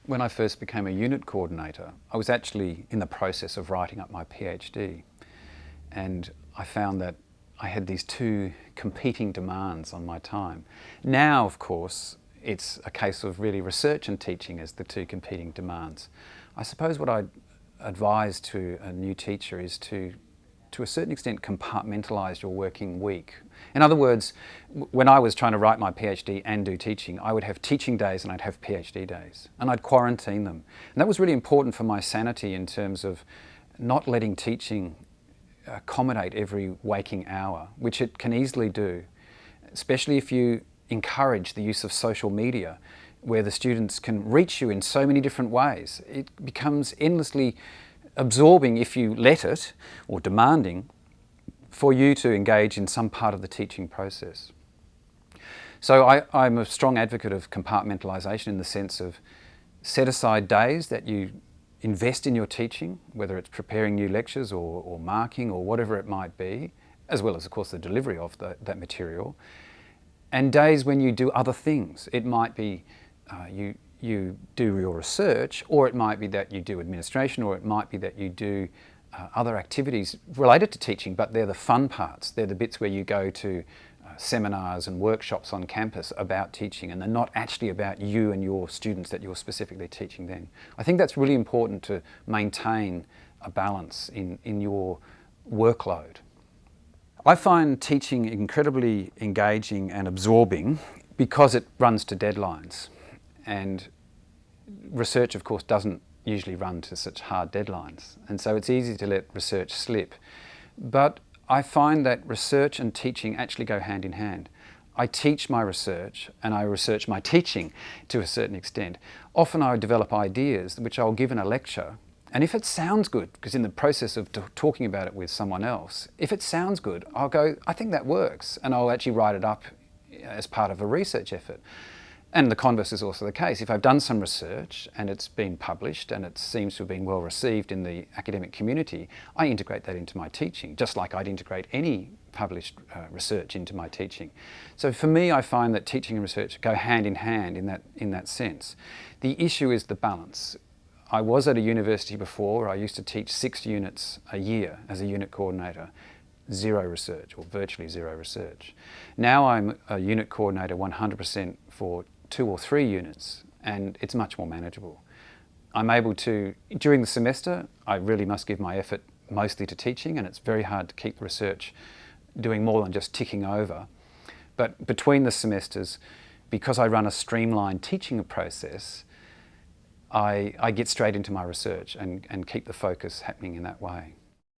When I first became a unit coordinator, I was actually in the process of writing up my PhD, and I found that I had these two competing demands on my time. Now, of course, it's a case of really research and teaching as the two competing demands. I suppose what I'd advise to a new teacher is to a certain extent, compartmentalise your working week. In other words, when I was trying to write my PhD and do teaching, I would have teaching days and I'd have PhD days, and I'd quarantine them. And that was really important for my sanity in terms of not letting teaching accommodate every waking hour, which it can easily do, especially if you encourage the use of social media, where the students can reach you in so many different ways. It becomes endlessly absorbing if you let it, or demanding for you to engage in some part of the teaching process. So I'm a strong advocate of compartmentalisation in the sense of set aside days that you invest in your teaching, whether it's preparing new lectures or marking or whatever it might be, as well as of course the delivery of that material, and days when you do other things. It might be you do your research, or it might be that you do administration, or it might be that you do other activities related to teaching, but they're the fun parts. They're the bits where you go to seminars and workshops on campus about teaching, and they're not actually about you and your students that you're specifically teaching then. I think that's really important to maintain a balance in your workload. I find teaching incredibly engaging and absorbing because it runs to deadlines. And research, of course, doesn't usually run to such hard deadlines, and so it's easy to let research slip. But I find that research and teaching actually go hand in hand. I teach my research and I research my teaching to a certain extent. Often I develop ideas which I'll give in a lecture, and if it sounds good, because in the process of talking about it with someone else, if it sounds good, I'll go, I think that works, and I'll actually write it up as part of a research effort. And the converse is also the case. If I've done some research and it's been published and it seems to have been well received in the academic community, I integrate that into my teaching, just like I'd integrate any published research into my teaching. So for me, I find that teaching and research go hand in hand in that sense. The issue is the balance. I was at a university before where I used to teach 6 units a year as a unit coordinator. 0 research, or virtually 0 research. Now I'm a unit coordinator 100% for 2 or 3 units, and it's much more manageable. I'm able to, during the semester, I really must give my effort mostly to teaching, and it's very hard to keep the research doing more than just ticking over. But between the semesters, because I run a streamlined teaching process, I get straight into my research and keep the focus happening in that way.